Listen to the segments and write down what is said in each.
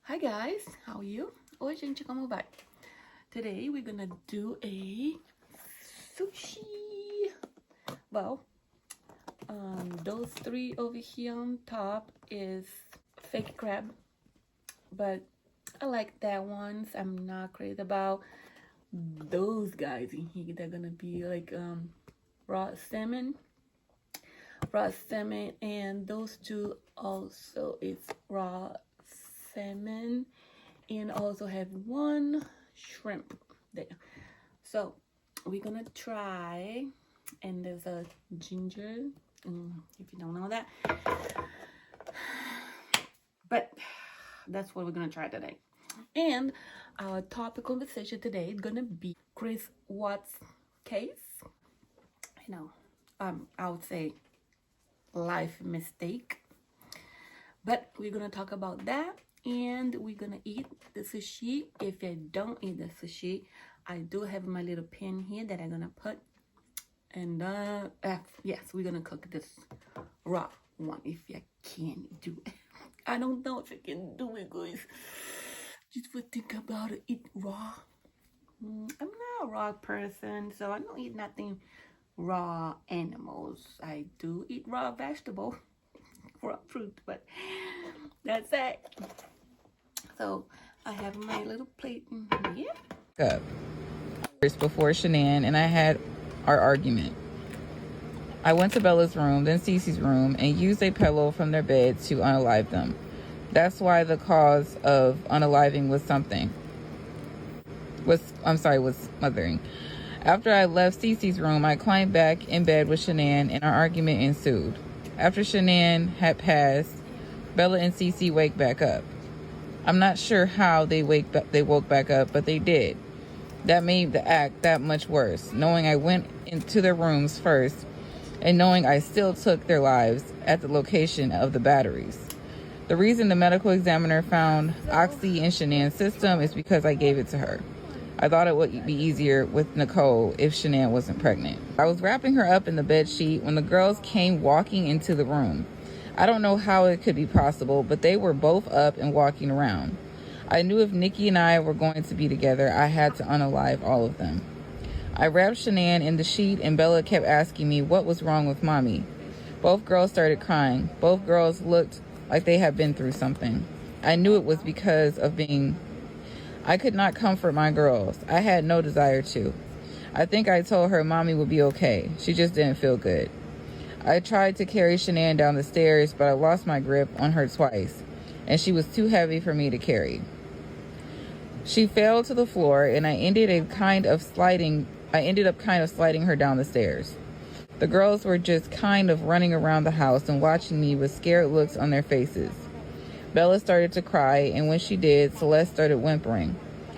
Hi guys, how are you? Oi gente, como vai? Today we're gonna do a sushi. Well, those three over here on top is fake crab, but I like that ones. I'm not crazy about those guys in here. They're gonna be like raw salmon, and those two also is raw salmon, and also have one shrimp there. So we're gonna try, and there's a ginger, if you don't know that, but that's what we're gonna try today. And our topic conversation today is gonna be Chris Watts case. You know, I would say life mistake, but we're gonna talk about that, and we're gonna eat the sushi. If I don't eat the sushi, I do have my little pan here that I'm gonna put, and yes, we're gonna cook this raw one if I can do it. I don't know if I can do it, guys. Just would think about it, eat raw. I'm not a raw person, so I don't eat nothing raw animals. I do eat raw vegetable, raw fruit, but that's it. So I have my little plate in here. Up before Shanann and I had our argument. I went to Bella's room, then Cece's room, and used a pillow from their bed to unalive them. That's why the cause of unaliving was smothering. After I left Cece's room, I climbed back in bed with Shanann and our argument ensued. After Shanann had passed, Bella and Cece wake back up. I'm not sure how they woke back up, but they did. That made the act that much worse, knowing I went into their rooms first and knowing I still took their lives at the location of the batteries. The reason the medical examiner found oxy in Shanann's system is because I gave it to her. I thought it would be easier with Niko if Shanann wasn't pregnant. I was wrapping her up in the bed sheet when the girls came walking into the room. I don't know how it could be possible, but they were both up and walking around. I knew if Nikki and I were going to be together, I had to unalive all of them. I wrapped Shanann in the sheet and Bella kept asking me what was wrong with mommy. Both girls started crying. Both girls looked like they had been through something. I knew it was because of I could not comfort my girls. I had no desire to. I think I told her mommy would be okay. She just didn't feel good. I tried to carry Shanann down the stairs, but I lost my grip on her twice, and she was too heavy for me to carry. She fell to the floor, and I ended up kind of sliding her down the stairs. The girls were just kind of running around the house and watching me with scared looks on their faces. Bella started to cry, and when she did, Celeste started whimpering.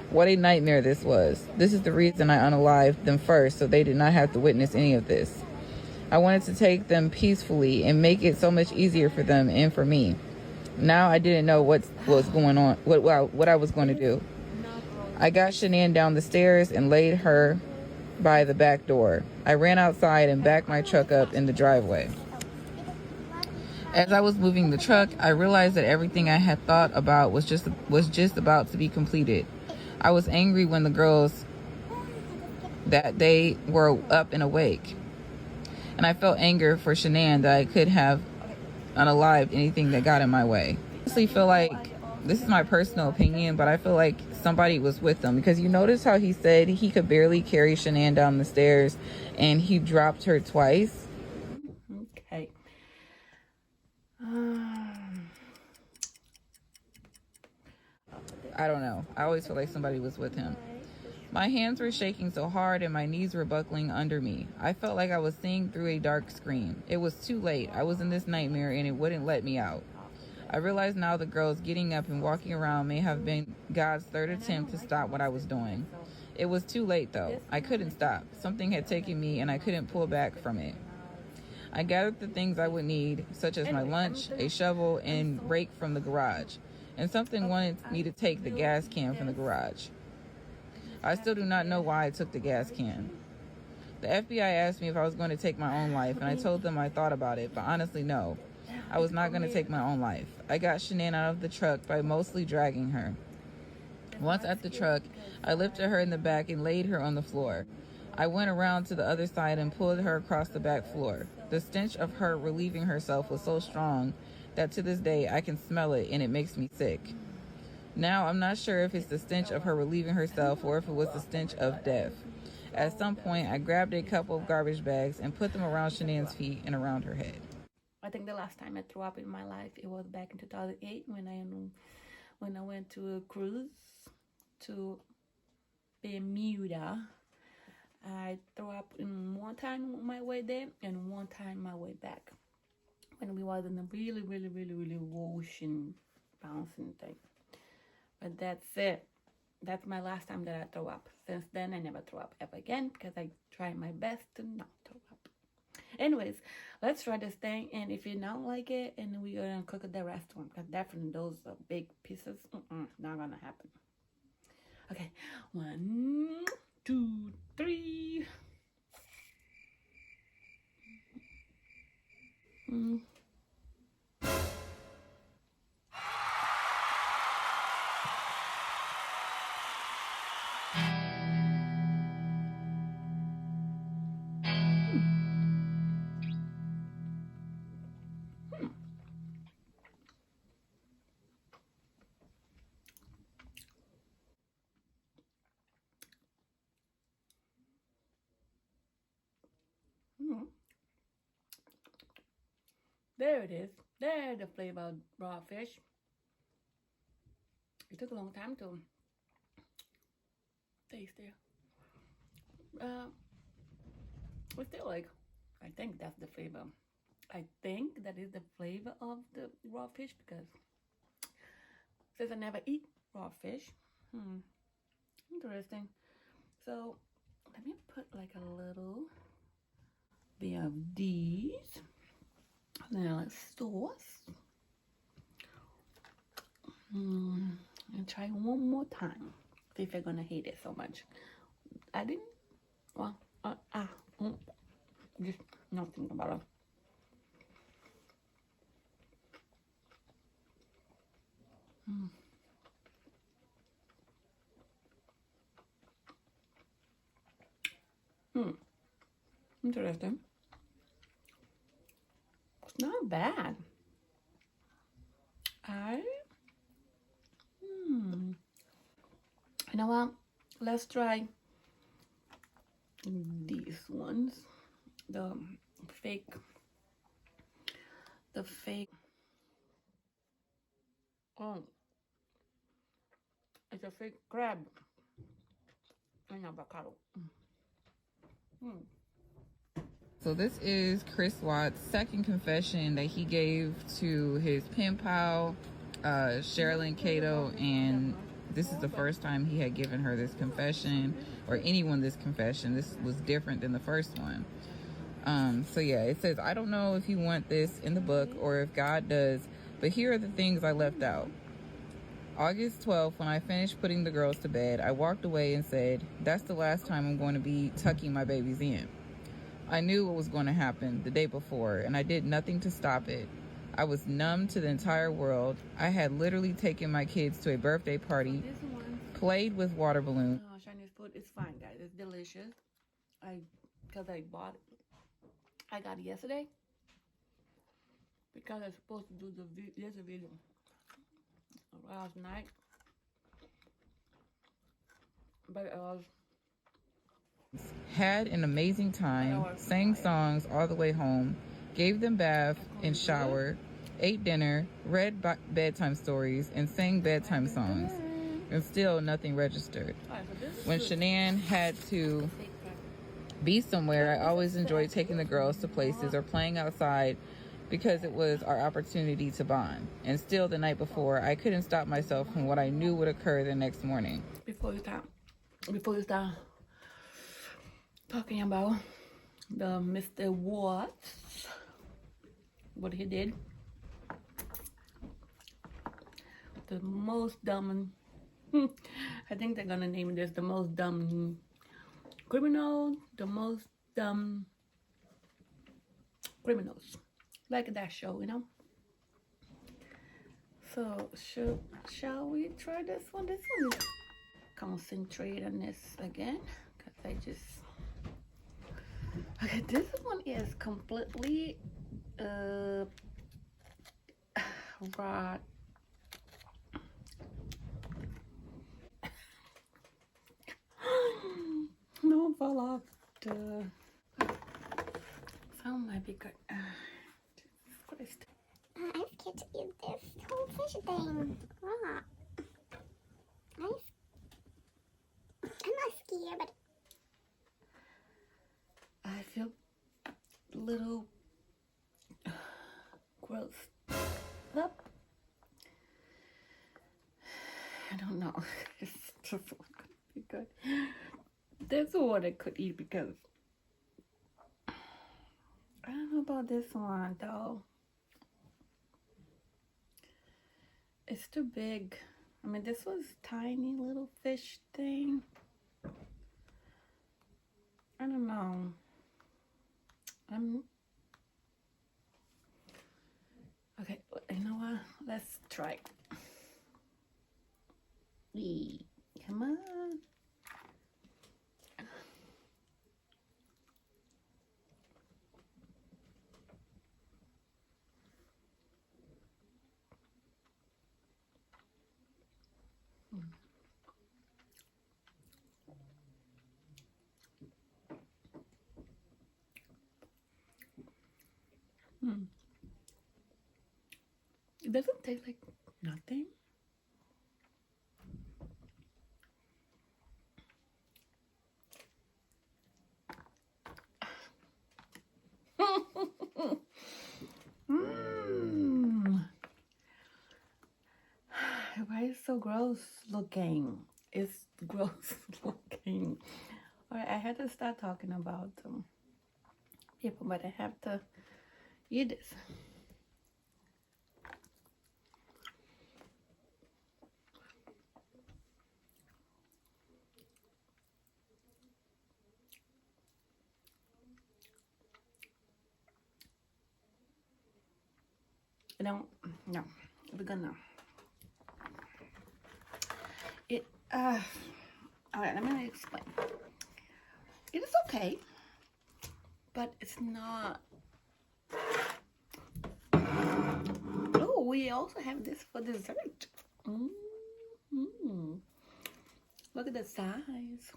What a nightmare this was. This is the reason I unalived them first, so they did not have to witness any of this. I wanted to take them peacefully and make it so much easier for them and for me. Now I didn't know what was going on, what I was going to do. I got Shanann down the stairs and laid her by the back door. I ran outside and backed my truck up in the driveway. As I was moving the truck, I realized that everything I had thought about was just about to be completed. I was angry when the girls that they were up and awake. And I felt anger for Shanann that I could have unalived anything that got in my way. I honestly feel like, this is my personal opinion, but I feel like somebody was with them, because you notice how he said he could barely carry Shanann down the stairs and he dropped her twice. Okay. I don't know. I always feel like somebody was with him. My hands were shaking so hard and my knees were buckling under me. I felt like I was seeing through a dark screen. It was too late. I was in this nightmare and it wouldn't let me out. I realize now the girls getting up and walking around may have been God's third attempt to stop what I was doing. It was too late though. I couldn't stop. Something had taken me and I couldn't pull back from it. I gathered the things I would need, such as my lunch, a shovel, and rake from the garage. And something wanted me to take the gas can from the garage. I still do not know why I took the gas can. The FBI asked me if I was going to take my own life, and I told them I thought about it, but honestly, no. I was not going to take my own life. I got Shanann out of the truck by mostly dragging her. Once at the truck, I lifted her in the back and laid her on the floor. I went around to the other side and pulled her across the back floor. The stench of her relieving herself was so strong that to this day I can smell it and it makes me sick. Now I'm not sure if it's the stench of her relieving herself or if it was the stench of death. At some point, I grabbed a couple of garbage bags and put them around Shanann's feet and around her head. I think the last time I threw up in my life, it was back in 2008 when I went to a cruise to Bermuda. I threw up in one time my way there and one time my way back when we was in a really ocean bouncing thing. But that's it. That's my last time that I throw up. Since then, I never throw up ever again because I try my best to not throw up. Anyways, let's try this thing, and if you don't like it, and we're gonna cook the rest one, because definitely those are big pieces. Not gonna happen. Okay, 1, 2, 3. There it is. There's the flavor of raw fish. It took a long time to taste it. It's still like, I think that's the flavor. I think that is the flavor of the raw fish because since I never eat raw fish, interesting. So let me put like a little bit of these. Now let's sauce. And try one more time. See if you're gonna hate it so much. I didn't. Well, just nothing about it. Interesting. It's not bad. You know what? Let's try these ones. The fake. Oh, it's a fake crab and avocado. So this is Chris Watts' second confession that he gave to his pen pal, Sherilyn Cato, and this is the first time he had given her this confession, or anyone this confession. This was different than the first one. So yeah, it says, I don't know if you want this in the book or if God does, but here are the things I left out. August 12th, when I finished putting the girls to bed, I walked away and said, that's the last time I'm going to be tucking my babies in. I knew what was going to happen the day before, and I did nothing to stop it. I was numb to the entire world. I had literally taken my kids to a birthday party, played with water balloons. Chinese food is fine, guys. It's delicious. Because I bought it. I got it yesterday. Because I was supposed to do this video last night. But I was... Had an amazing time, sang songs all the way home, gave them bath and shower, ate dinner, read bedtime stories, and sang bedtime songs. And still nothing registered. When Shanann had to be somewhere, I always enjoyed taking the girls to places or playing outside because it was our opportunity to bond. And still the night before, I couldn't stop myself from what I knew would occur the next morning. Before you start talking about the Mr. Watts, what he did, the most dumb, I think they're gonna name this the most dumb criminal, the most dumb criminals, like that show, you know. So shall we try this one? This one is concentrate on this again, because I just okay. This one is completely raw. No fall off. The sound might be good. Christ. I'm scared to eat this whole fish thing raw. I'm not scared, but I feel a little gross up. I don't know. It's just not gonna be good. This one I could eat because I don't know about this one though. It's too big. I mean, this was tiny little fish thing. I don't know. Okay, you know what? Let's try. Come on. It doesn't taste like nothing. Why is it so gross looking? It's gross looking. Alright, I had to start talking about people, but I have to eat this. No, we're gonna it all right, let me explain. It is okay, but it's not. Oh, we also have this for dessert. Look at the size.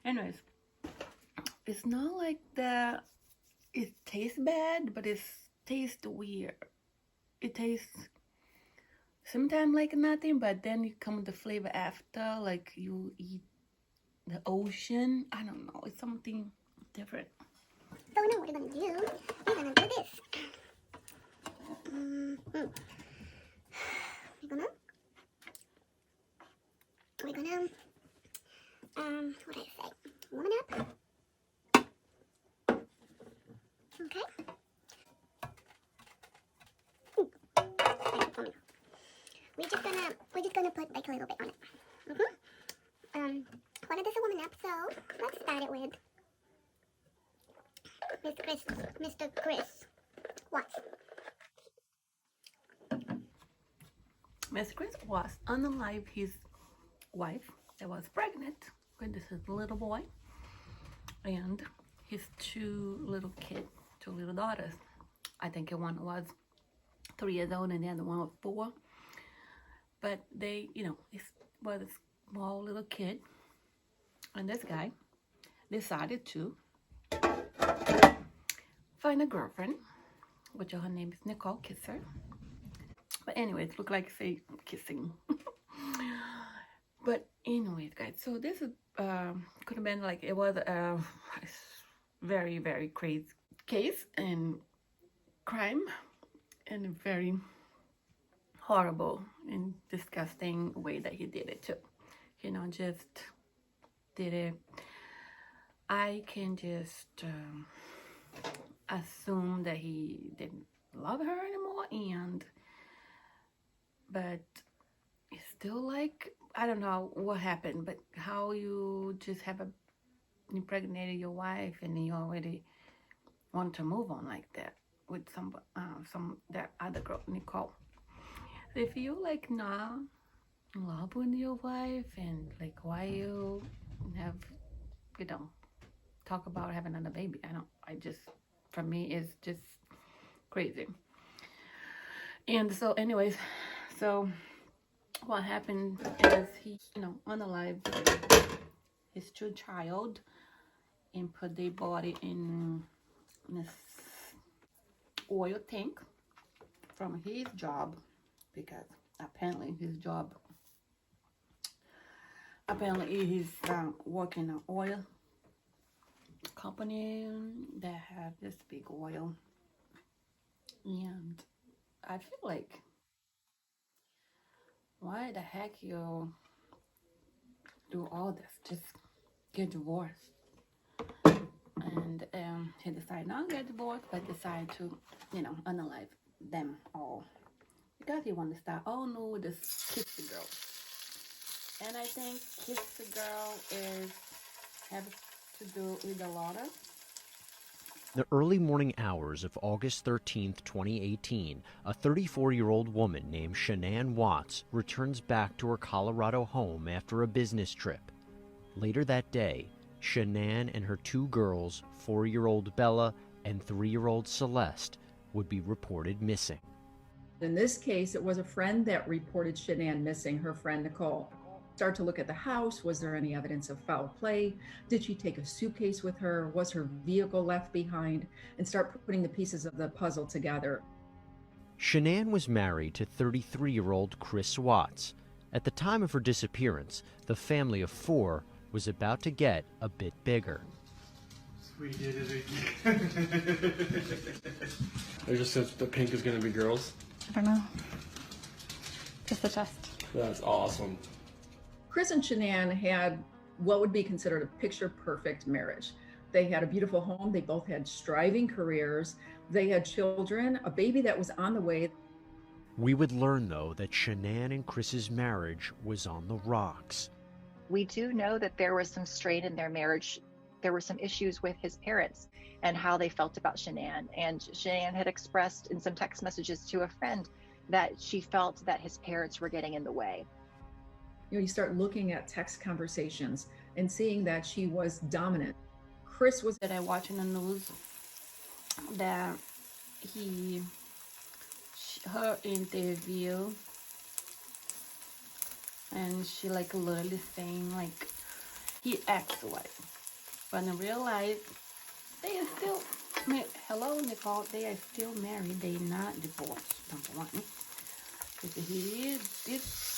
Anyways, it's not like it tastes bad, but it tastes weird. It tastes sometimes like nothing, but then it comes the flavor after, like you eat the ocean. I don't know. It's something different. so now what we're gonna do? We're gonna do this. We're gonna what do I say? Warm it up. Okay. We're just gonna put like a little bit on it. While this is warming up, so let's start it with Mr. Chris Watts. Mr. Chris was unalive his wife that was pregnant with this little boy and his two little daughters. I think one was 3 years old and the other one was 4. But they, it was a small little kid. And this guy decided to find a girlfriend, which her name is Niko, kiss her. But anyways, look like say kissing. But anyways, guys, so this is could have been like, it was a very, very crazy case and crime, and a very horrible and disgusting way that he did it too. Just did it. I can just assume that he didn't love her anymore, but it's still like, I don't know what happened, but how you just have impregnated your wife and then you already want to move on like that with that other girl, Nicole. If you like not in love with your wife and like why you have, you know, talk about having another baby. I just, for me, it's just crazy. And so, anyways, so what happened is he, unalived his two child and put their body in this oil tank from his job because apparently his job, apparently he's working an oil company that have this big oil. And I feel like, why the heck you do all this? Just get divorced. And he decided not to get divorced, but decided to, unalive them all because he wanted to start all new with this kiss the girl. And I think kiss the girl is have to do with a lot of. The early morning hours of August 13th, 2018, a 34-year-old woman named Shanann Watts returns back to her Colorado home after a business trip. Later that day, Shanann and her two girls, 4-year-old Bella and 3-year-old Celeste, would be reported missing. In this case, it was a friend that reported Shanann missing, her friend Niko. Start to look at the house. Was there any evidence of foul play? Did she take a suitcase with her? Was her vehicle left behind? And start putting the pieces of the puzzle together. Shanann was married to 33-year-old Chris Watts. At the time of her disappearance, the family of 4 was about to get a bit bigger. We did it again. I just said the pink is going to be girls. I don't know. Just a test. That's awesome. Chris and Shanann had what would be considered a picture-perfect marriage. They had a beautiful home. They both had striving careers. They had children, a baby that was on the way. We would learn, though, that Shanann and Chris's marriage was on the rocks. We do know that there was some strain in their marriage. There were some issues with his parents and how they felt about Shanann. And Shanann had expressed in some text messages to a friend that she felt that his parents were getting in the way. You start looking at text conversations and seeing that she was dominant. Chris was That I watch in the news that her interview, and she like literally saying like he acts like, but in real life they are still, hello Nicole, they are still married. They not divorced. Number one, because this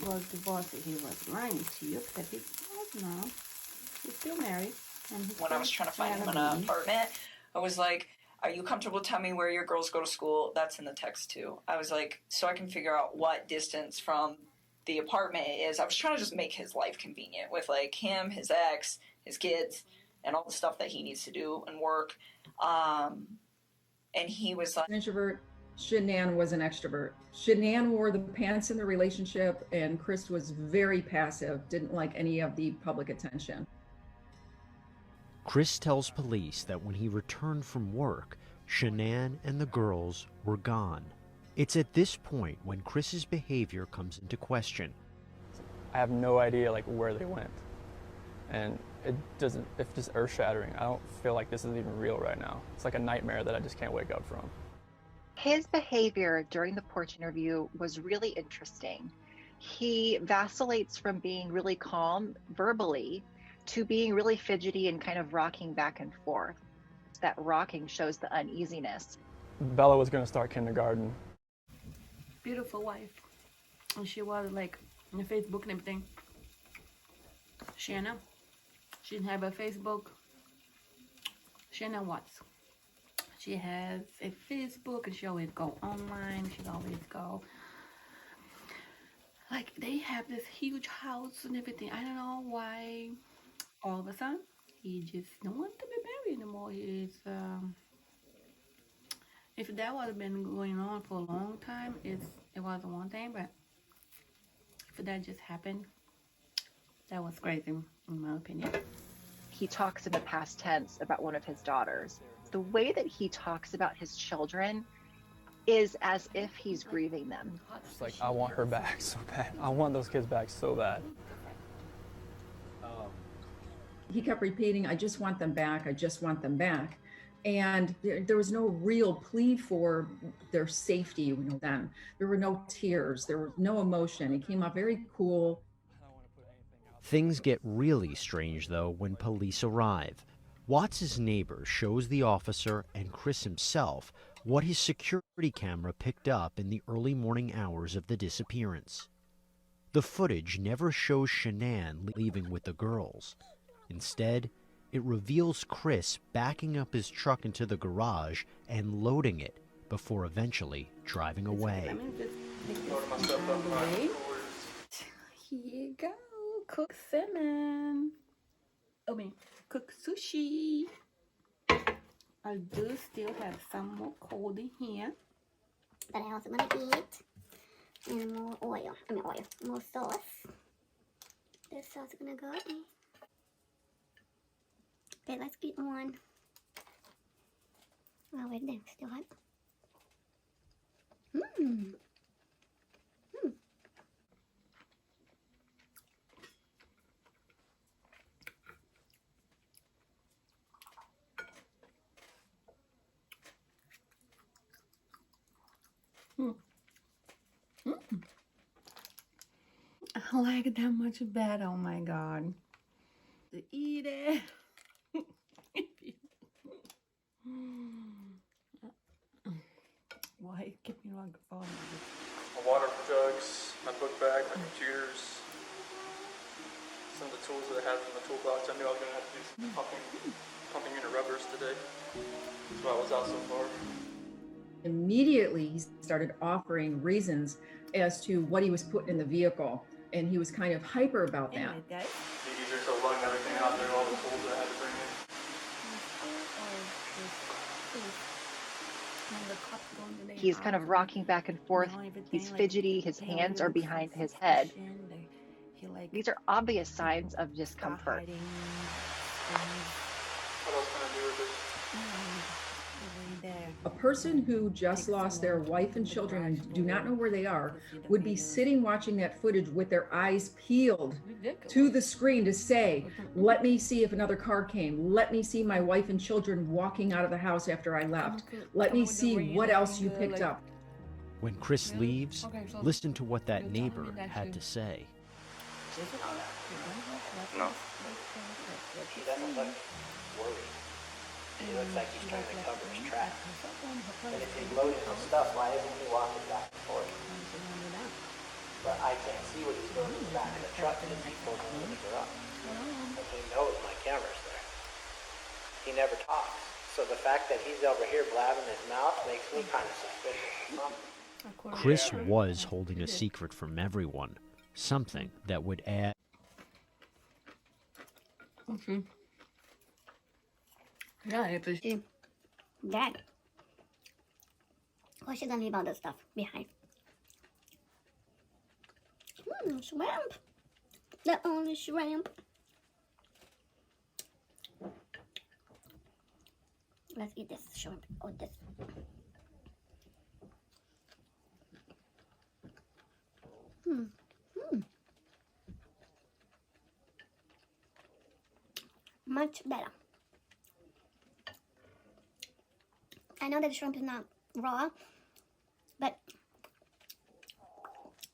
was divorced, he was lying to you, but he was not. He's still married. And when I was trying to find him an apartment, I was like, are you comfortable telling me where your girls go to school? That's in the text too. I was like, so I can figure out what distance from the apartment is. I was trying to just make his life convenient with like him, his ex, his kids, and all the stuff that he needs to do and work. And he was like, an introvert. Shanann was an extrovert. Shanann wore the pants in the relationship, and Chris was very passive, didn't like any of the public attention. Chris tells police that when he returned from work, Shanann and the girls were gone. It's at this point when Chris's behavior comes into question. I have no idea like where they went. And it's just earth-shattering. I don't feel like this is even real right now. It's like a nightmare that I just can't wake up from. His behavior during the porch interview was really interesting. He vacillates from being really calm verbally to being really fidgety and kind of rocking back and forth. That rocking shows the uneasiness. Bella was going to start kindergarten. Beautiful wife. And she was like on Facebook and everything. Shanann. She didn't have a Facebook. Shanann Watts. She has a Facebook and she always go online. She always go. Like they have this huge house and everything. I don't know why all of a sudden he just don't want to be married anymore. He's if that would have been going on for a long time, it wasn't one thing, but if that just happened, that was crazy in my opinion. He talks in the past tense about one of his daughters. The way that he talks about his children is as if he's grieving them. It's like, I want her back so bad. I want those kids back so bad. He kept repeating, I just want them back. I just want them back. And there was no real plea for their safety with them. There were no tears. There was no emotion. He came off very cool. Things get really strange, though, when police arrive. Watts' neighbor shows the officer and Chris himself what his security camera picked up in the early morning hours of the disappearance. The footage never shows Shanann leaving with the girls. Instead, it reveals Chris backing up his truck into the garage and loading it before eventually driving away. Here you go. Cook salmon. Cook sushi. I do still have some more cold in here. But I also want to eat. And more oil. More sauce. This sauce is going to go in. Okay, let's get one. Oh, wait, there. Still hot. I like it that much better. Oh my god. To eat it. Why keep me like phone? My water jugs, my book bag, my computers, some of the tools that I had from the toolbox. I knew I was going to have to do some pumping unit rubbers today. That's why I was out so far. Immediately, he started offering reasons as to what he was putting in the vehicle. And he was kind of hyper about that. These are so long, everything out there, all the tools that I had to bring in. He's kind of rocking back and forth. He's fidgety. His hands are behind his head. These are obvious signs of discomfort. What else can I do with this? A person who just lost their wife and children and do not know where they are would be sitting watching that footage with their eyes peeled to the screen to say, let me see if another car came. Let me see my wife and children walking out of the house after I left. Let me see what else you picked up. When Chris leaves, listen to what that neighbor had to say. No. He doesn't look worried. He looks like he's trying to cover his tracks. And if he's loading his stuff, why isn't he walking back and forth? But I can't see what he's doing in the back of the truck because he's holding in the garage. And he knows my camera's there. He never talks. So the fact that he's over here blabbing his mouth makes me kind of suspicious. Chris was holding a secret from everyone, something that would add. Yeah, Dad. What's she telling me about this stuff behind? Shrimp. The only shrimp. Let's eat this shrimp. Oh, this. Much better. I know that the shrimp is not raw, but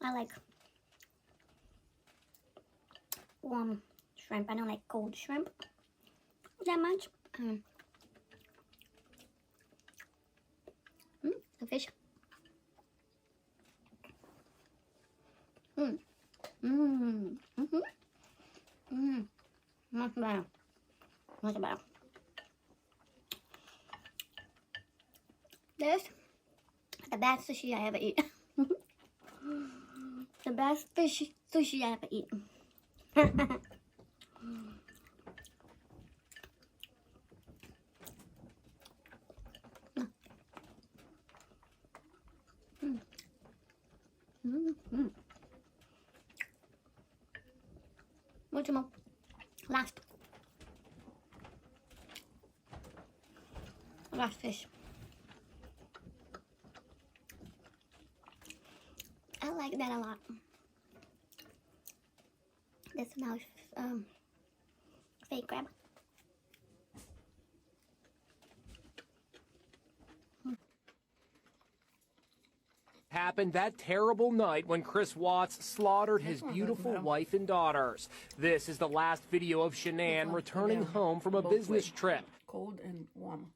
I like warm shrimp. I don't like cold shrimp that much. The fish. Much better. Much better. This is the best sushi I ever eat. The best fish sushi I ever eat. Much more. Last fish. like that a lot. This mouse fake grab. Happened that terrible night when Chris Watts slaughtered his beautiful wife and daughters. This is the last video of Shanann returning home from a business trip. Cold and warm.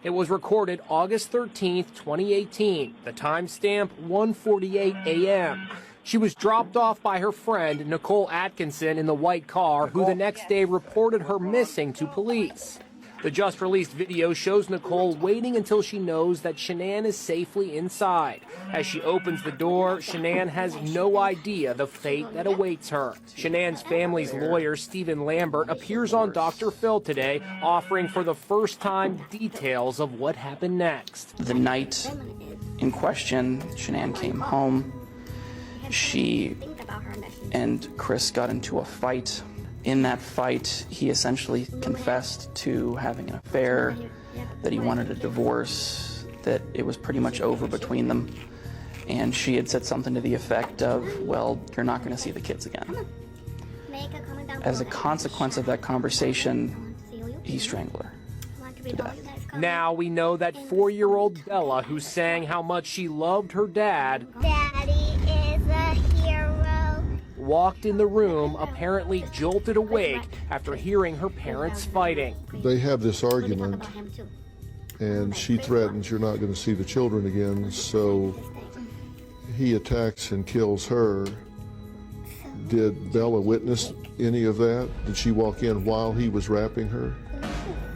It was recorded August 13th, 2018. The timestamp 1:48 a.m. She was dropped off by her friend Nicole Atkinson in the white car, who the next day reported her missing to police. The just-released video shows Nicole waiting until she knows that Shanann is safely inside. As she opens the door, Shanann has no idea the fate that awaits her. Shanann's family's lawyer, Stephen Lambert, appears on Dr. Phil today, offering for the first time details of what happened next. The night in question, Shanann came home. She and Chris got into a fight. In that fight, he essentially confessed to having an affair, that he wanted a divorce, that it was pretty much over between them. And she had said something to the effect of, well, you're not going to see the kids again. As a consequence of that conversation, he strangled her to death. Now we know that 4-year-old Bella, who sang how much she loved her dad, Daddy is a hero. Walked in the room, apparently jolted awake after hearing her parents fighting. They have this argument, and she threatens you're not going to see the children again, so he attacks and kills her. Did Bella witness any of that? Did she walk in while he was wrapping her?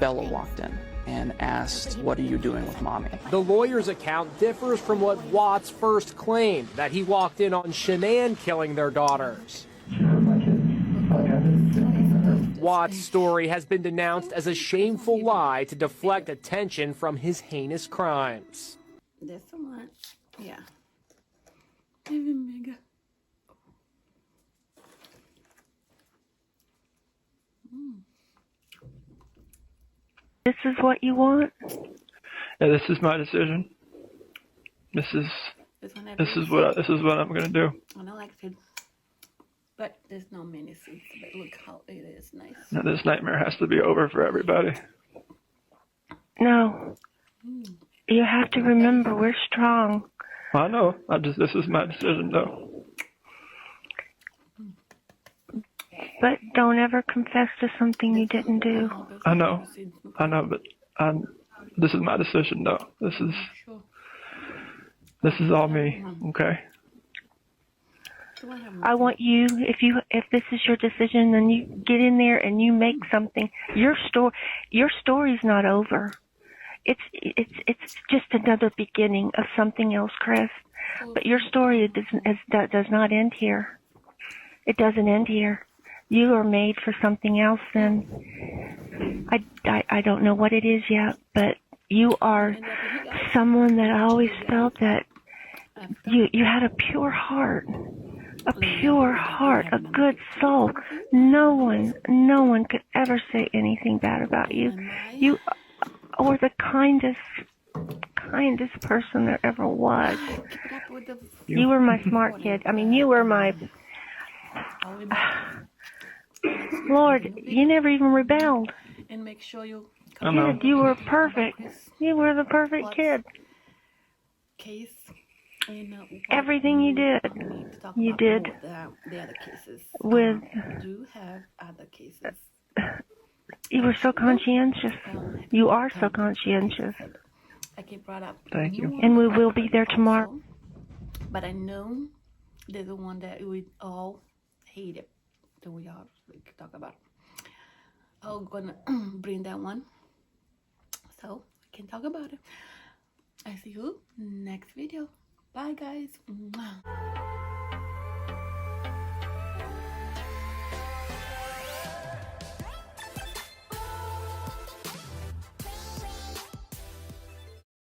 Bella walked in and asked, what are you doing with mommy? The lawyer's account differs from what Watts first claimed, that he walked in on Shanann killing their daughters. Watts' story has been denounced as a shameful lie to deflect attention from his heinous crimes. There's so much. Yeah. Even bigger. This is what you want? Yeah, this is my decision. This is what I'm gonna do. I don't like it, but there's no many seats. But look how it is nice. Now, this nightmare has to be over for everybody. No. You have to remember we're strong. I know. This is my decision, though. But don't ever confess to something you didn't do. I know, but this is my decision, though. This is all me, okay? I want you, if this is your decision, then you get in there and you make something. Your story's not over. It's just another beginning of something else, Chris. But your story does not end here. It doesn't end here. You are made for something else, and I don't know what it is yet, but you are someone that I always felt that you had a pure heart, a good soul. No one could ever say anything bad about you. You were the kindest person there ever was. You were my smart kid. I mean, you were my... Lord, you never even rebelled. And make sure you you were perfect. You were the perfect kid. Case. Everything you did, you did. The other cases. With. We do have other cases. You were so conscientious. You are so conscientious. I keep brought up. Thank you. And we will be there tomorrow. But I know there's the one that we all hated. That we all talk about. I'm gonna bring that one so we can talk about it. I see you next video. Bye guys.